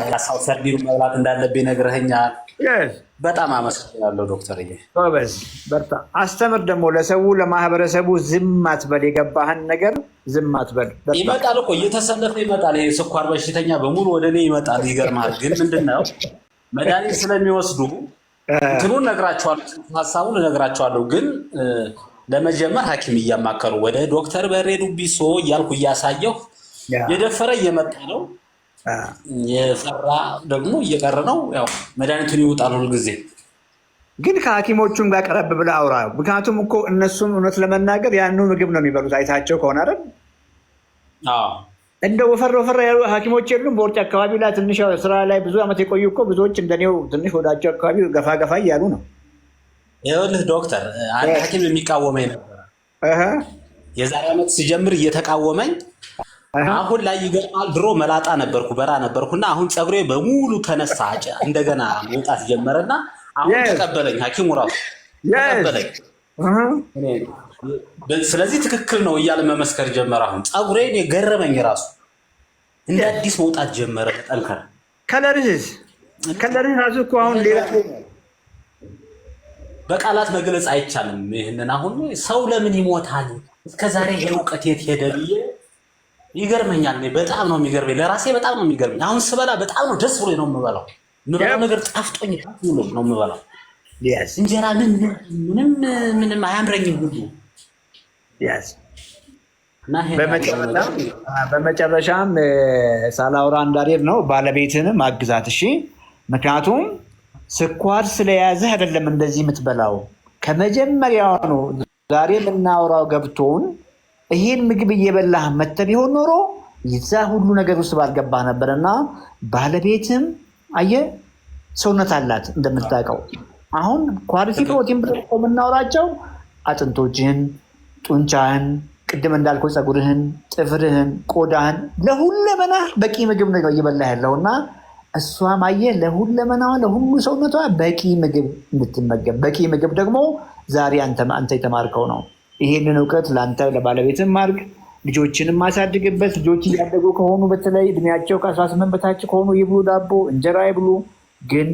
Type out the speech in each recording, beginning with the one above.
ያሳው ሰርዲሩ መብላት እንዳለብኝ ነግረኸኛል። በጣም አመሰግናለሁ ዶክተርዬ። ጎበዝ በርታ። አስተምር ደግሞ ለሰው ለማህበረሰቡ ዝም አትበል። የገባህን ነገር ዝም አትበል። ይመጣል እኮ እየተሰለፈ ይመጣል። ይሄ ስኳር በሽተኛ በሙሉ ወደ እኔ ይመጣል። ይገርማል። ግን ምንድነው መድኃኒት ስለሚወስዱ እንትኑን እነግራቸዋለሁ፣ ሀሳቡን እነግራቸዋለሁ። ግን ለመጀመር ሐኪም እያማከሩ ወደ ዶክተር በሬ ዱቢሶ እያልኩ እያሳየሁ የደፈረ እየመጣ ነው፣ የፈራ ደግሞ እየቀረ ነው። ያው መድኃኒቱን ይውጣል ሁሉ ጊዜ። ግን ከሐኪሞቹም ጋር ቀረብ ብለህ አውራ። ምክንያቱም እኮ እነሱም እውነት ለመናገር ያኑ ምግብ ነው የሚበሉት። አይታቸው ከሆነ አይደል እንደ ወፈር ወፈር ያሉ ሐኪሞች የሉም። በውርጭ አካባቢ ላይ ትንሽ ስራ ላይ ብዙ ዓመት የቆዩ እኮ ብዙዎች እንደኔው ትንሽ ወዳቸው አካባቢ ገፋ ገፋ እያሉ ነው። ይኸውልህ ዶክተር፣ አንድ ሐኪም የሚቃወመኝ ነበር የዛሬ ዓመት ሲጀምር እየተቃወመኝ። አሁን ላይ ይገርማል። ድሮ መላጣ ነበርኩ፣ በራ ነበርኩና አሁን ፀጉሬ በሙሉ ተነሳ፣ እንደገና መውጣት ጀመረና አሁን ተቀበለኝ። ሐኪሙ ራሱ ተቀበለኝ። ስለዚህ ትክክል ነው እያለ መመስከር ጀመረ። አሁን ፀጉሬን የገረመኝ ራሱ እንደ አዲስ መውጣት ጀመረ። ጠንከር ከለርህ ራሱ እኮ አሁን ሌላ በቃላት መግለጽ አይቻልም። ይህንን አሁን ሰው ለምን ይሞታል እስከዛሬ የእውቀት የት ሄደ ብዬ ይገርመኛል። በጣም ነው የሚገርመኝ፣ ለራሴ በጣም ነው የሚገርመኝ። አሁን ስበላ በጣም ነው ደስ ብሎኝ ነው የምበላው። የምበላው ነገር ጣፍጦኝ ነው የምበላው። እንጀራ ምንም አያምረኝም ሁሉ። በመጨረሻም ሳላውራ እንዳልሄድ ነው ባለቤትንም አግዛት እሺ። ምክንያቱም ስኳር ስለያዘህ አይደለም እንደዚህ የምትበላው። ከመጀመሪያው ነው ዛሬ የምናወራው ገብቶን ይሄን ምግብ እየበላህ መተህ ቢሆን ኖሮ ይዛ ሁሉ ነገር ውስጥ ባልገባህ ነበር። እና ባለቤትም አየህ ሰውነት አላት እንደምታውቀው። አሁን ኳሊቲ ፕሮቲን ብለን የምናወራቸው አጥንቶችህን፣ ጡንቻህን፣ ቅድም እንዳልከው ፀጉርህን፣ ጥፍርህን፣ ቆዳህን ለሁለመናህ በቂ ምግብ ነው እየበላህ ያለው። እና እሷም አየህ ለሁለመናዋ ለሁሉ ሰውነቷ በቂ ምግብ እንድትመገብ። በቂ ምግብ ደግሞ ዛሬ አንተ የተማርከው ነው። ይሄንን እውቀት ለአንተ ለባለቤትም ማድረግ፣ ልጆችንም ማሳድግበት። ልጆች እያደጉ ከሆኑ በተለይ እድሜያቸው ከ18 በታች ከሆኑ ይብሉ፣ ዳቦ እንጀራ ይብሉ። ግን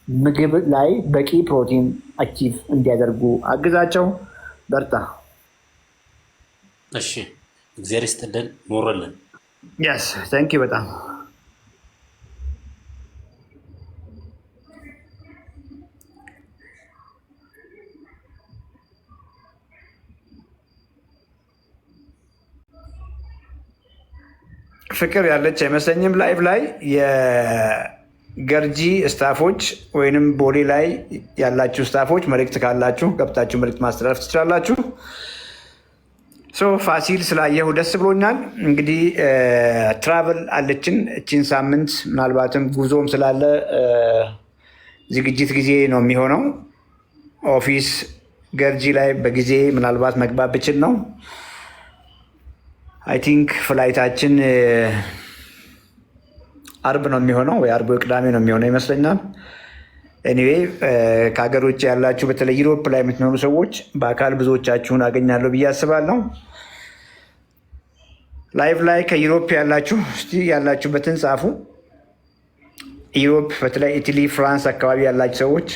ምግብ ላይ በቂ ፕሮቲን አቺቭ እንዲያደርጉ አግዛቸው። በርታ። እሺ፣ እግዚአብሔር ይስጥልን፣ ኖርልን። ታንኪ በጣም ፍቅር ያለች አይመስለኝም። ላይቭ ላይ የገርጂ ስታፎች ወይንም ቦሌ ላይ ያላችሁ ስታፎች መልእክት ካላችሁ ገብታችሁ መልእክት ማስተላለፍ ትችላላችሁ። ፋሲል ስላየሁ ደስ ብሎኛል። እንግዲህ ትራቨል አለችን እችን ሳምንት፣ ምናልባትም ጉዞም ስላለ ዝግጅት ጊዜ ነው የሚሆነው። ኦፊስ ገርጂ ላይ በጊዜ ምናልባት መግባት ብችል ነው። አይ ቲንክ ፍላይታችን አርብ ነው የሚሆነው ወይ አርብ ቅዳሜ ነው የሚሆነው ይመስለኛል። ኤኒዌይ ከሀገር ውጭ ያላችሁ በተለይ ዩሮፕ ላይ የምትኖሩ ሰዎች በአካል ብዙዎቻችሁን አገኛለሁ ብዬ አስባለሁ። ላይቭ ላይ ከዩሮፕ ያላችሁ እስቲ ያላችሁበትን ጻፉ። ዩሮፕ በተለይ ኢታሊ፣ ፍራንስ አካባቢ ያላችሁ ሰዎች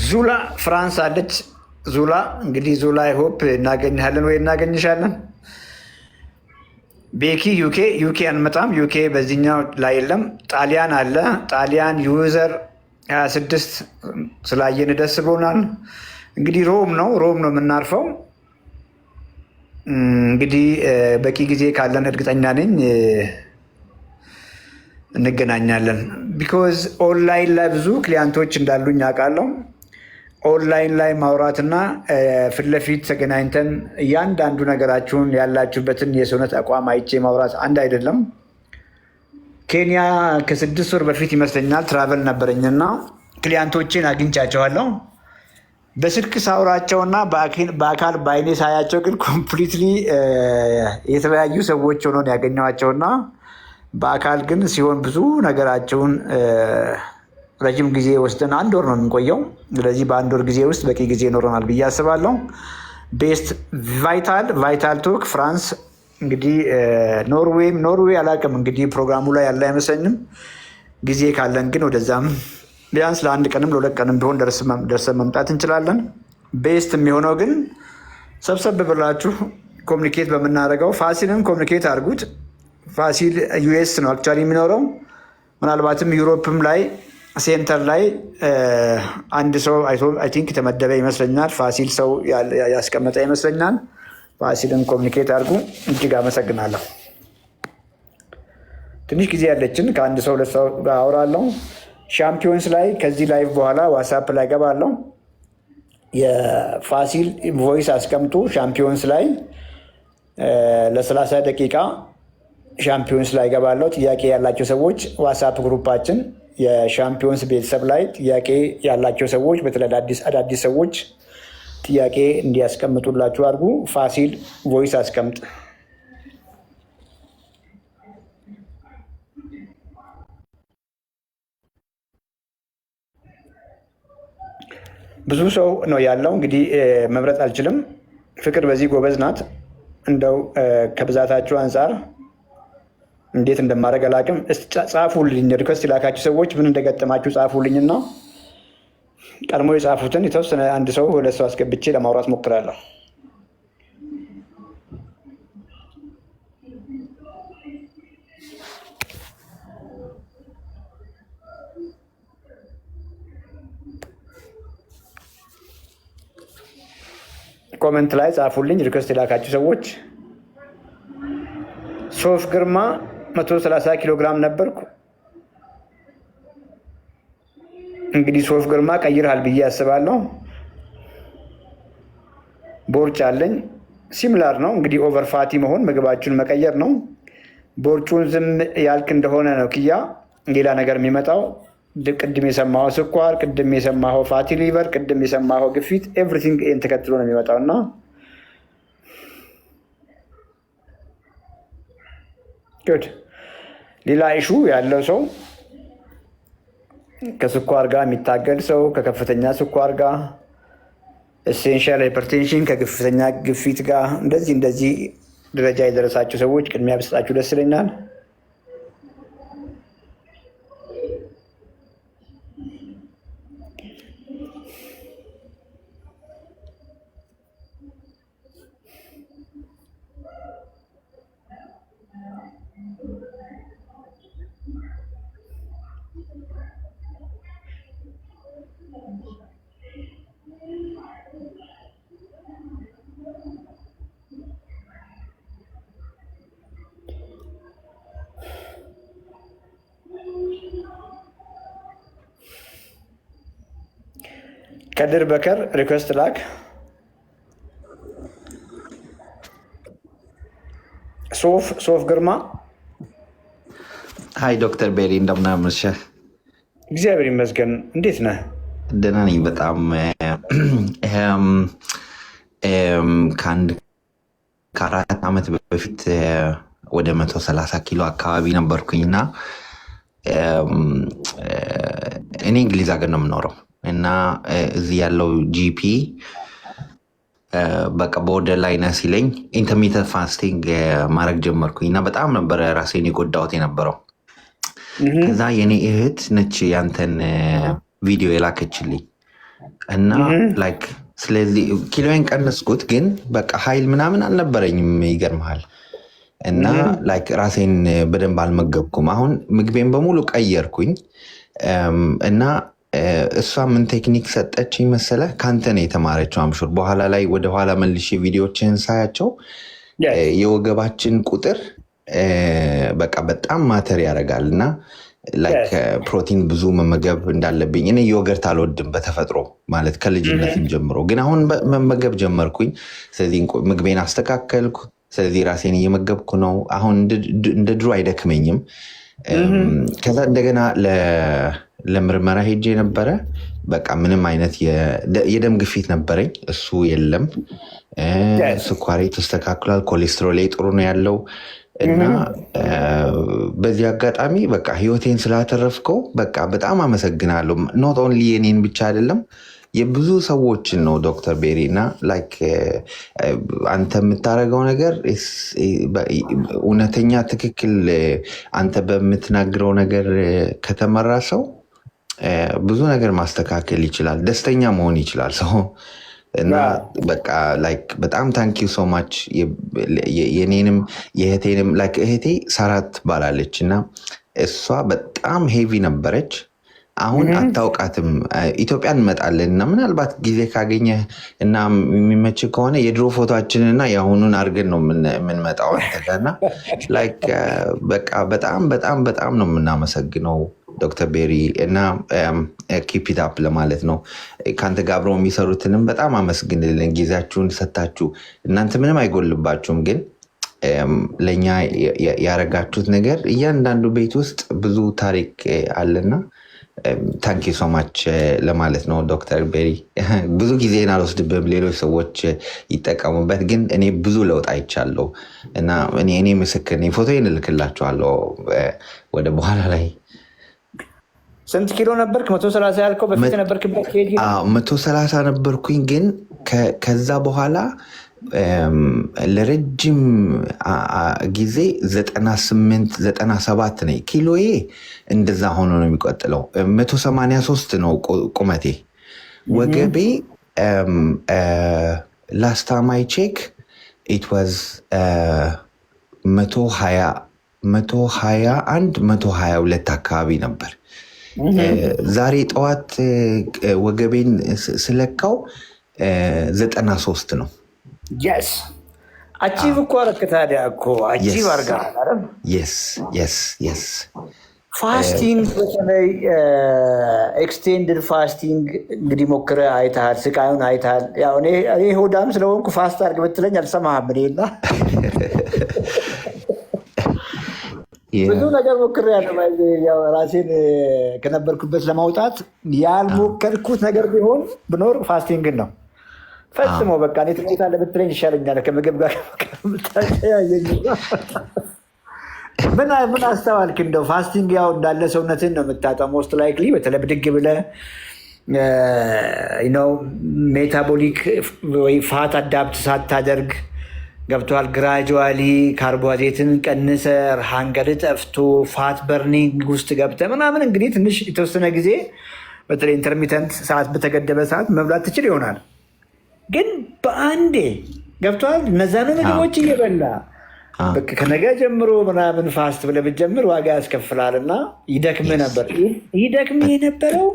ዙላ ፍራንስ አለች። ዙላ እንግዲህ ዙላ ሆፕ እናገኝሃለን ወይ እናገኝሻለን። ቤኪ ዩኬ አንመጣም። ዩኬ በዚህኛው ላይ የለም። ጣሊያን አለ። ጣሊያን ዩዘር 26 ስላየን ደስ ብሎናል። እንግዲህ ሮም ነው የምናርፈው። እንግዲህ በቂ ጊዜ ካለን እርግጠኛ ነኝ እንገናኛለን። ቢኮዝ ኦንላይን ላይ ብዙ ክሊያንቶች እንዳሉኝ አውቃለሁ። ኦንላይን ላይ ማውራትና ፊት ለፊት ተገናኝተን እያንዳንዱ ነገራችሁን ያላችሁበትን የሰውነት አቋም አይቼ ማውራት አንድ አይደለም። ኬንያ ከ6 ወር በፊት ይመስለኛል ትራቨል ነበረኝና ክሊያንቶችን አግኝቻቸዋለሁ። በስልክ ሳውራቸውና በአካል በአይኔ ሳያቸው ግን ኮምፕሊትሊ የተለያዩ ሰዎች ሆኖ ያገኘኋቸውና በአካል ግን ሲሆን ብዙ ነገራቸውን ረጅም ጊዜ ወስደን 1 ወር ነው የምንቆየው። ስለዚህ በ1 ወር ጊዜ ውስጥ በቂ ጊዜ ይኖረናል ብዬ አስባለሁ። ቤስት ቫይታል ቶክ ፍራንስ እንግዲህ ኖርዌይ አላውቅም እንግዲህ ፕሮግራሙ ላይ ያለ አይመስለኝም። ጊዜ ካለን ግን ወደዛም ቢያንስ ለ1 ቀንም ለ2 ቀንም ቢሆን ደርሰን መምጣት እንችላለን። ቤስት የሚሆነው ግን ሰብሰብ ብላችሁ ኮሚኒኬት በምናደርገው ፋሲልን ኮሚኒኬት አድርጉት። ፋሲል ዩኤስ ነው አክቹዋሊ የሚኖረው። ምናልባትም ዩሮፕም ላይ ሴንተር ላይ አንድ ሰው አይ ቲንክ የተመደበ ይመስለኛል። ፋሲል ሰው ያስቀመጠ ይመስለኛል። ፋሲልን ኮሚኒኬት አድርጉ። እጅግ አመሰግናለሁ። ትንሽ ጊዜ ያለችን ከ1 ሰው 2 ሰው ጋር አወራለሁ። ሻምፒዮንስ ላይ ከዚህ ላይቭ በኋላ ዋትስአፕ ላይ ገባለሁ። የፋሲል ቮይስ አስቀምጡ። ሻምፒዮንስ ላይ ለ30 ደቂቃ ሻምፒዮንስ ላይ ገባለሁ። ጥያቄ ያላቸው ሰዎች ዋትስአፕ ግሩፓችን የሻምፒዮንስ ቤተሰብ ላይ ጥያቄ ያላቸው ሰዎች በተለይ አዳዲስ ሰዎች ጥያቄ እንዲያስቀምጡላችሁ አድርጉ። ፋሲል ቮይስ አስቀምጥ። ብዙ ሰው ነው ያለው እንግዲህ መምረጥ አልችልም። ፍቅር በዚህ ጎበዝ ናት። እንደው ከብዛታችሁ አንጻር እንዴት እንደማደርግ አላውቅም። ጻፉልኝ፣ ሪኩዌስት የላካችሁ ሰዎች ምን እንደገጠማችሁ ጻፉልኝና ቀድሞ የጻፉትን የተወሰነ 1 ሰው 2 ሰው አስገብቼ ለማውራት ሞክራለሁ። ኮሜንት ላይ ጻፉልኝ ሪኩዌስት የላካችሁ ሰዎች። ሶፍ ግርማ 130 ኪሎ ግራም ነበርኩ። እንግዲህ ሶፍ ግርማ ቀይርሃል ብዬ አስባለሁ። ቦርጭ አለኝ። ሲሚላር ነው እንግዲህ ኦቨር ፋቲ መሆን ምግባችሁን መቀየር ነው። ቦርጩን ዝም ያልክ እንደሆነ ነው ክያ ሌላ ነገር የሚመጣው። ቅድም የሰማኸው ስኳር፣ ቅድም የሰማኸው ፋቲ ሊቨር፣ ቅድም የሰማኸው ግፊት ኤቭሪቲንግ ይህን ተከትሎ ነው የሚመጣው እና ሌላ ኢሹ ያለው ሰው ከስኳር ጋር የሚታገል ሰው ከከፍተኛ ስኳር ጋር ኤሴንሻል ሃይፐርቴንሽን ከከፍተኛ ግፊት ጋር እንደዚህ ደረጃ የደረሳችሁ ሰዎች ቅድሚያ ብሰጣችሁ ደስ ይለኛል። ከድር በከር ሪኩዌስት ላክ። ሶፍ ግርማ ሀይ ዶክተር ቤሪ እንደምናመሸህ። እግዚአብሔር ይመስገን። እንዴት ነህ? ደህና ነኝ በጣም። ከ4 ዓመት በፊት ወደ 130 ኪሎ አካባቢ ነበርኩኝ እና እኔ እንግሊዝ ሀገር ነው የምኖረው እና እዚህ ያለው ጂፒ በቃ ቦርደር ላይ ነህ ሲለኝ ኢንተርሚተንት ፋስቲንግ ማድረግ ጀመርኩኝ እና በጣም ነበረ ራሴን የጎዳሁት የነበረው። ከዛ የኔ እህት ነች ያንተን ቪዲዮ የላከችልኝ እና ላይክ ስለዚህ ኪሎዬን ቀነስኩት፣ ግን በቃ ኃይል ምናምን አልነበረኝም። ይገርምሃል። እና ላይክ ራሴን በደንብ አልመገብኩም። አሁን ምግቤን በሙሉ ቀየርኩኝ እና እሷ ምን ቴክኒክ ሰጠችኝ መሰለህ? ከአንተ ነው የተማረችው አምሹር። በኋላ ላይ ወደኋላ መልሼ ቪዲዮችን ሳያቸው የወገባችን ቁጥር በቃ በጣም ማተር ያደርጋል እና ላይክ ፕሮቲን ብዙ መመገብ እንዳለብኝ። እኔ ዮገርት አልወድም በተፈጥሮ ማለት ከልጅነትም ጀምሮ፣ ግን አሁን መመገብ ጀመርኩኝ። ስለዚህ ምግቤን አስተካከልኩ። ስለዚህ ራሴን እየመገብኩ ነው። አሁን እንደ ድሮ አይደክመኝም። ከዛ እንደገና ለምርመራ ሄጄ ነበረ። በቃ ምንም አይነት የደም ግፊት ነበረኝ፣ እሱ የለም። ስኳሬ ተስተካክሏል፣ ኮሌስትሮሌ ጥሩ ነው ያለው እና በዚህ አጋጣሚ በቃ ህይወቴን ስላተረፍከው በቃ በጣም አመሰግናለሁ። ኖት ኦንሊ የኔን ብቻ አይደለም የብዙ ሰዎችን ነው ዶክተር ቤሪ እና ላይክ አንተ የምታደርገው ነገር እውነተኛ ትክክል አንተ በምትናገረው ነገር ከተመራ ሰው ብዙ ነገር ማስተካከል ይችላል፣ ደስተኛ መሆን ይችላል ሰው እና በቃ ላይክ በጣም ታንክ ዩ ሶ ማች። የኔንም የእህቴንም ላይክ እህቴ ሳራት ባላለች እና እሷ በጣም ሄቪ ነበረች። አሁን አታውቃትም። ኢትዮጵያ እንመጣለን እና ምናልባት ጊዜ ካገኘ እና የሚመች ከሆነ የድሮ ፎቶችንና የአሁኑን አድርገን ነው የምንመጣው አንተጋና ላይክ በቃ በጣም በጣም በጣም ነው የምናመሰግነው ዶክተር ቤሪ እና ኪፕ ኢት አፕ ለማለት ነው። ከአንተ ጋር አብረው የሚሰሩትንም በጣም አመስግንልን፣ ጊዜያችሁን ሰታችሁ። እናንተ ምንም አይጎልባችሁም፣ ግን ለእኛ ያረጋችሁት ነገር እያንዳንዱ ቤት ውስጥ ብዙ ታሪክ አለና ታንክ ዩ ሶ ማች ለማለት ነው ዶክተር ቤሪ። ብዙ ጊዜን አልወስድብም፣ ሌሎች ሰዎች ይጠቀሙበት፣ ግን እኔ ብዙ ለውጥ አይቻለሁ እና እኔ ምስክር ነኝ። ፎቶዬን እልክላችኋለሁ ወደ በኋላ ላይ። ስንት ኪሎ ነበርክ? 130 ያልከው በፊት ነበርክበት? 130 ነበርኩኝ፣ ግን ከዛ በኋላ ለረጅም ጊዜ 98 97 ነኝ። ኪሎዬ እንደዛ ሆኖ ነው የሚቆጥለው። 183 ነው ቁመቴ። ወገቤ ላስት ታይም አይ ቼክ ኢት ዋዝ 121 122 አካባቢ ነበር። ዛሬ ጠዋት ወገቤን ስለካው 93 ነው። የስ አቺቭ እኮ አደረክ። ታዲያ እኮ አቺቭ አድርገሃል። የስ ፋስቲንግ፣ በተለይ ኤክስቴንድድ ፋስቲንግ እንግዲህ ሞክረህ አይተሃል፣ ስቃዩን አይተሃል። ያው እኔ ሆዳም ስለሆንኩ ፋስት አድርግ ብትለኝ አልሰማህም። እኔና ብዙ ነገር ሞክሬያለሁ ራሴን ከነበርኩበት ለማውጣት። ያልሞከርኩት ነገር ብኖር ፋስቲንግን ነው ፈጽሞ። በቃ እኔ ትሞታለህ ብትለኝ ይሻለኛል ከምግብ ጋር ምታያየኝ። ምን አስተዋልክ? እንደው ፋስቲንግ ያው እንዳለ ሰውነትን ነው የምታጠው ሞስት ላይክሊ። በተለይ ብድግ ብለህ ሜታቦሊክ ወይ ፋት አዳፕት ሳታደርግ ገብተዋል። ግራጁዋሊ ካርቦሃይድሬትን ቀንሰ ሃንገር ጠፍቶ ፋት በርኒንግ ውስጥ ገብተ ምናምን እንግዲህ ትንሽ የተወሰነ ጊዜ በተለይ ኢንተርሚተንት ሰዓት በተገደበ ሰዓት መብላት ትችል ይሆናል። ግን በአንዴ ገብተዋል እነዛን ምግቦች እየበላ ከነገ ጀምሮ ምናምን ፋስት ብለህ ብትጀምር ዋጋ ያስከፍላል እና ይደክም ነበር። ይደክም የነበረው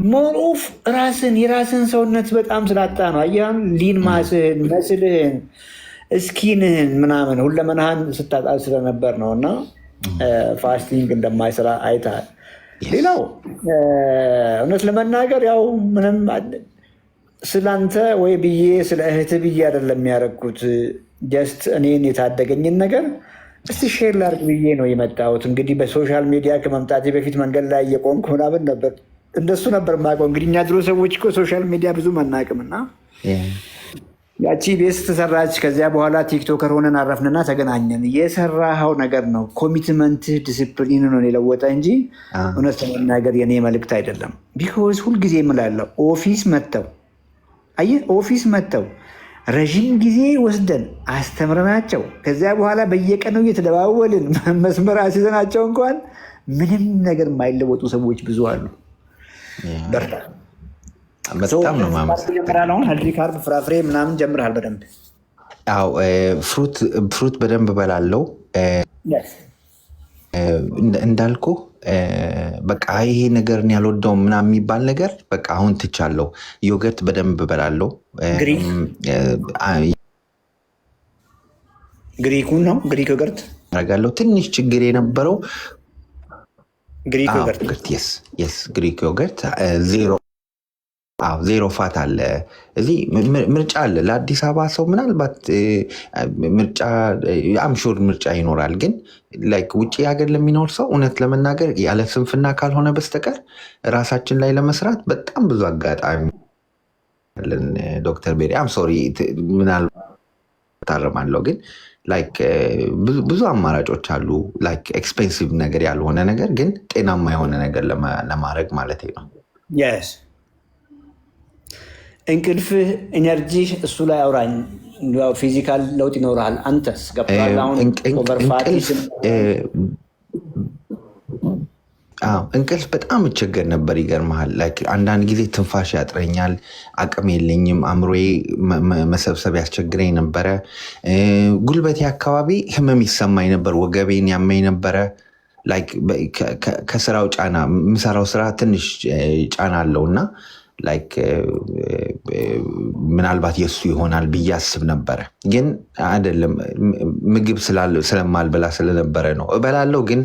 ሞሮፍ የራስን ሰውነት በጣም ስላጣ ነው። አየህ ሊን ማስህን መስልህን እስኪንህን ምናምን ሁለመናህን ስታጣ ስለነበር ነው። እና ፋስቲንግ እንደማይሰራ አይተሃል። ሌላው እውነት ለመናገር ያው ምንም ስላንተ ወይ ብዬ ስለ እህትህ ብዬ አይደለም የሚያደርጉት። ጀስት እኔን የታደገኝን ነገር እስቲ ሼር ላድርግ ብዬ ነው የመጣሁት። እንግዲህ በሶሻል ሚዲያ ከመምጣቴ በፊት መንገድ ላይ እየቆምኩ ምናምን ነበር፣ እንደሱ ነበር የማውቀው። እንግዲህ እኛ ድሮ ሰዎች እኮ ሶሻል ሚዲያ ብዙም አናውቅም እና ያቺ ቤት ተሰራች። ከዚያ በኋላ ቲክቶከር ሆነን አረፍንና ተገናኘን። የሰራኸው ነገር ነው ኮሚትመንትህ፣ ዲስፕሊን ነው የለወጠ እንጂ እውነት ለመናገር የኔ መልእክት አይደለም። ቢኮዝ ሁልጊዜ የምላለው ኦፊስ መጥተው ረዥም ጊዜ ወስደን አስተምረናቸው ከዚያ በኋላ በየቀኑ እየተደዋወልን መስመር አስይዘናቸው እንኳን ምንም ነገር የማይለወጡ ሰዎች ብዙ አሉ። በርታ። በጣም ነው ጀምራለሁ። ካርብ ፍራፍሬ ምናምን ጀምርሃል በደንብ? አዎ ፍሩት በደንብ በላለው እንዳልኩ በቃ ይሄ ነገር ያልወደውም ምናምን የሚባል ነገር በቃ አሁን ትቻለው። ዮገርት በደንብ በላለው። ግሪኩን ነው ግሪክ ዮገርት አደርጋለሁ። ትንሽ ችግር የነበረው ግሪክ ዮገርት ግሪክ ዮገርት 0 ዜሮ ፋት አለ እዚህ ምርጫ አለ ለአዲስ አበባ ሰው ምናልባት ምርጫ አምሹር ምርጫ ይኖራል ግን ላይክ ውጭ ሀገር ለሚኖር ሰው እውነት ለመናገር ያለ ስንፍና ካልሆነ በስተቀር ራሳችን ላይ ለመስራት በጣም ብዙ አጋጣሚ አለን። ዶክተር ቤሪ አም ሶሪ ምናልባት ታረማለሁ ግን ላይክ ብዙ አማራጮች አሉ። ላይክ ኤክስፔንሲቭ ነገር ያልሆነ ነገር ግን ጤናማ የሆነ ነገር ለማድረግ ማለት ነው። እንቅልፍህ ኢነርጂ እሱ ላይ አውራኝ። ፊዚካል ለውጥ ይኖርሃል። አንተስ ገብቶሃል? አሁን እንቅልፍ በጣም እቸገር ነበር። ይገርመሃል። አንዳንድ ጊዜ ትንፋሽ ያጥረኛል፣ አቅም የለኝም፣ አእምሮዬ መሰብሰብ ያስቸግረኝ ነበረ። ጉልበቴ አካባቢ ህመም ይሰማኝ ነበር፣ ወገቤን ያመኝ ነበረ። ከስራው ጫና የምሰራው ስራ ትንሽ ጫና አለው እና ምናልባት የእሱ ይሆናል ብዬ አስብ ነበረ። ግን አይደለም፣ ምግብ ስለማልበላ ስለነበረ ነው። እበላለሁ ግን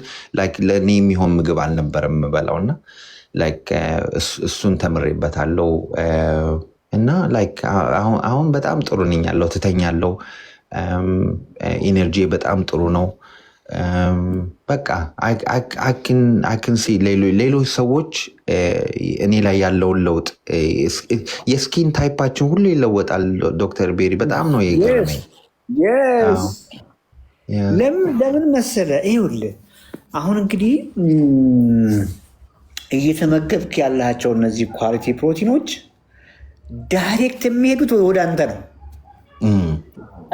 ለእኔ የሚሆን ምግብ አልነበረም የምበላው እና እሱን ተምሬበታለሁ እና አሁን በጣም ጥሩ ነኝ ያለው፣ ትተኛለሁ። ኢነርጂ በጣም ጥሩ ነው። በቃ አክንሲ ሌሎች ሰዎች እኔ ላይ ያለውን ለውጥ የስኪን ታይፓችን ሁሉ ይለወጣል። ዶክተር ቤሪ በጣም ነው የገረመኝ። ለምን መሰለ? ይኸውልህ አሁን እንግዲህ እየተመገብክ ያላቸው እነዚህ ኳሊቲ ፕሮቲኖች ዳይሬክት የሚሄዱት ወደ አንተ ነው።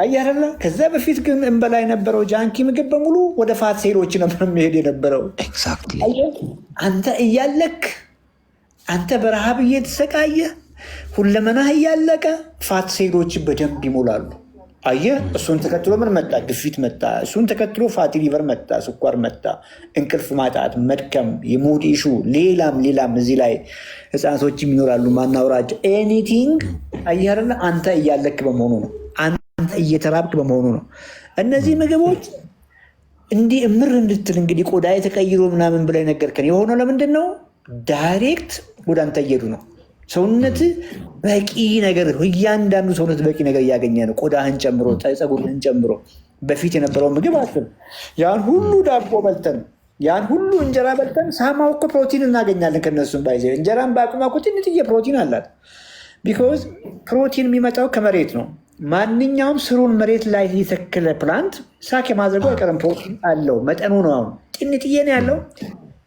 አያረላ ከዛ በፊት ግን እንበላ የነበረው ጃንኪ ምግብ በሙሉ ወደ ፋት ሴሎች ነበር የሚሄድ የነበረው። አንተ እያለክ አንተ በረሃብ እየተሰቃየ ሁለመናህ እያለቀ ፋት ሴሎች በደንብ ይሞላሉ። አየህ፣ እሱን ተከትሎ ምን መጣ? ግፊት መጣ። እሱን ተከትሎ ፋቲ ሊቨር መጣ፣ ስኳር መጣ፣ እንቅልፍ ማጣት፣ መድከም፣ የሙድ ኢሹ፣ ሌላም እዚህ ላይ ህፃናቶችም ይኖራሉ ማናወራቸው ኤኒቲንግ። አያረላ አንተ እያለክ በመሆኑ ነው። አንተ እየተራብክ በመሆኑ ነው። እነዚህ ምግቦች እንዲህ እምር እንድትል እንግዲህ ቆዳ የተቀይሮ ምናምን ብላይ ነገርከን የሆነው ለምንድን ነው? ዳይሬክት ወደ አንተ እየሄዱ ነው። ሰውነት በቂ ነገር፣ እያንዳንዱ ሰውነት በቂ ነገር እያገኘ ነው። ቆዳህን ጨምሮ፣ ፀጉርህን ጨምሮ። በፊት የነበረው ምግብ አስብ። ያን ሁሉ ዳቦ በልተን፣ ያን ሁሉ እንጀራ በልተን ሳማው እኮ ፕሮቲን እናገኛለን ከነሱም ባይዘ። እንጀራን በአቅሟ እኮ ትንጥዬ ፕሮቲን አላት። ቢኮዝ ፕሮቲን የሚመጣው ከመሬት ነው። ማንኛውም ስሩን መሬት ላይ የተከለ ፕላንት ሳክ የማድረጉ አይቀርም። ፕሮቲን አለው፣ መጠኑ ነው። አሁን ጥንጥዬ ነው ያለው።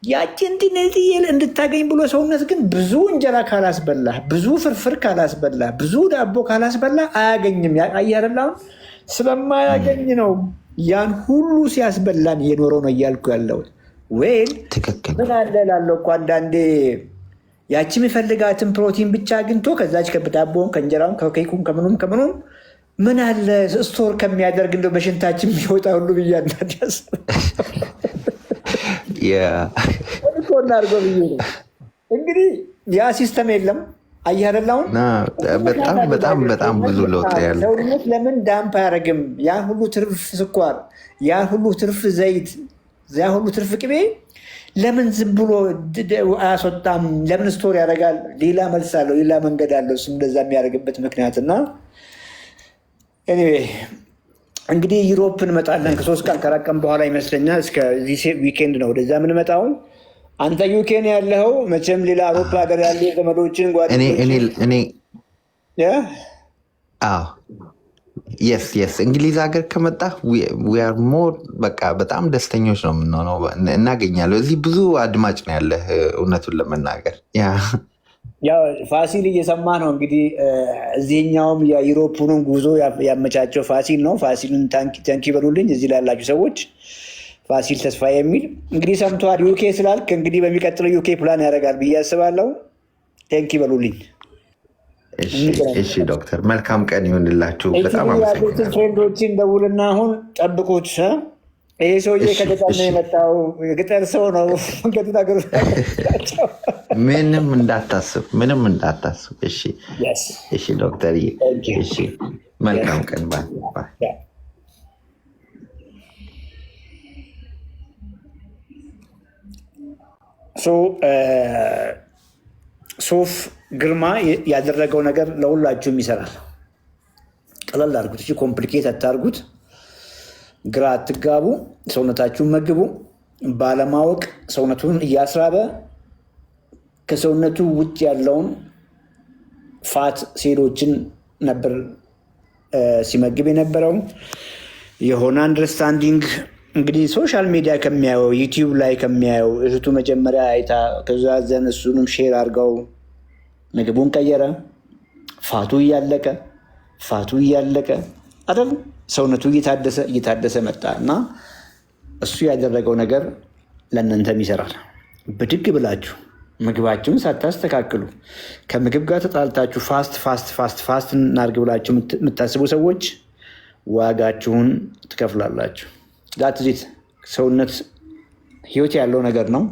ያችን ጥንጥዬ እንድታገኝ ብሎ ሰውነት ግን ብዙ እንጀራ ካላስበላህ፣ ብዙ ፍርፍር ካላስበላህ፣ ብዙ ዳቦ ካላስበላህ አያገኝም። አያረላሁን ስለማያገኝ ነው ያን ሁሉ ሲያስበላን እየኖረው ነው እያልኩ ያለሁት። ወይም ምን አለ እላለሁ እኮ አንዳንዴ ያቺ የሚፈልጋትን ፕሮቲን ብቻ አግኝቶ ከዛች ከዳቦውን ከእንጀራውን ከኬኩም ከምኑም ምን አለ ስቶር ከሚያደርግ እንደው በሽንታችን የሚወጣ ሁሉ ብያናዳስ እናድርገው ብዬ ነው። እንግዲህ ያ ሲስተም የለም። አያደላውን በጣም ብዙ ለውጥ ያለ ሰውነት ለምን ዳምፕ አያደርግም? ያን ሁሉ ትርፍ ስኳር፣ ያን ሁሉ ትርፍ ዘይት፣ ያን ሁሉ ትርፍ ቅቤ ለምን ዝም ብሎ አያስወጣም? ለምን ስቶር ያደርጋል? ሌላ መልስ አለው፣ ሌላ መንገድ አለው እሱ እንደዛ የሚያደርግበት ምክንያት እና እንግዲህ ዩሮፕ እንመጣለን ከ3 ቀን ከ4 ቀን በኋላ ይመስለኛል። እስከዚህ ዊኬንድ ነው ወደዛ የምንመጣው። አንተ ዩኬን ያለው መቼም ሌላ አውሮፓ ሀገር ያሉ ዘመዶችን የስ እንግሊዝ ሀገር ከመጣ ሞር በቃ በጣም ደስተኞች ነው የምንሆነው። እናገኛለሁ። እዚህ ብዙ አድማጭ ነው ያለህ እውነቱን ለመናገር ያው ፋሲል እየሰማ ነው እንግዲህ እዚህኛውም የዩሮፑንም ጉዞ ያመቻቸው ፋሲል ነው። ፋሲልን ታንኪ በሉልኝ እዚህ ላላችሁ ሰዎች። ፋሲል ተስፋ የሚል እንግዲህ ሰምተዋል። ዩኬ ስላልክ እንግዲህ በሚቀጥለው ዩኬ ፕላን ያደርጋል ብዬ አስባለሁ። ታንኪ በሉልኝ። እሺ ዶክተር፣ መልካም ቀን ይሆንላችሁ። በጣም አመሰግናለሁ። ፍሬንዶችን ደውልና አሁን ጠብቁት። ይሄ ሰውዬ ከገጠር ነው የመጣው፣ የገጠር ሰው ነው። ምንም እንዳታስብ። እሺ ዶክተር፣ እሺ መልካም ቀን። ባይ ሶፍ ግርማ ያደረገው ነገር ለሁላችሁም ይሰራል። ቀለል አድርጉት። እሺ፣ ኮምፕሊኬት አታርጉት። ግራ አትጋቡ። ሰውነታችሁን መግቡ። ባለማወቅ ሰውነቱን እያስራበ ከሰውነቱ ውጭ ያለውን ፋት ሴሎችን ነበር ሲመግብ የነበረው። የሆነ አንደርስታንዲንግ እንግዲህ ሶሻል ሚዲያ ከሚያየው ዩቲዩብ ላይ ከሚያየው እህቱ መጀመሪያ አይታ ከዛዘን እሱንም ሼር አድርገው ምግቡን ቀየረ። ፋቱ እያለቀ አይደል ሰውነቱ እየታደሰ መጣ እና እሱ ያደረገው ነገር ለእናንተም ይሰራል። ብድግ ብላችሁ ምግባችሁን ሳታስተካክሉ ከምግብ ጋር ተጣልታችሁ ፋስት እናድርግ ብላችሁ የምታስቡ ሰዎች ዋጋችሁን ትከፍላላችሁ። ዛትዚት ሰውነት ህይወት ያለው ነገር ነው።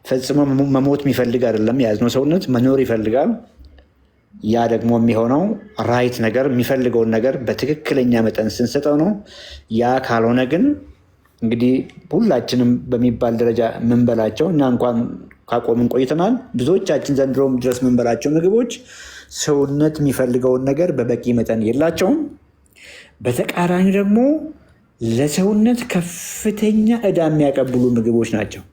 ፈጽሞ መሞት የሚፈልግ አይደለም። የያዝነው ሰውነት መኖር ይፈልጋል። ያ ደግሞ የሚሆነው ራይት ነገር የሚፈልገውን ነገር በትክክለኛ መጠን ስንሰጠው ነው። ያ ካልሆነ ግን እንግዲህ ሁላችንም በሚባል ደረጃ የምንበላቸው እና እንኳን ካቆምን ቆይተናል። ብዙዎቻችን ዘንድሮም ድረስ የምንበላቸው ምግቦች ሰውነት የሚፈልገውን ነገር በበቂ መጠን የላቸውም። በተቃራኒ ደግሞ ለሰውነት ከፍተኛ ዕዳ የሚያቀብሉ ምግቦች ናቸው።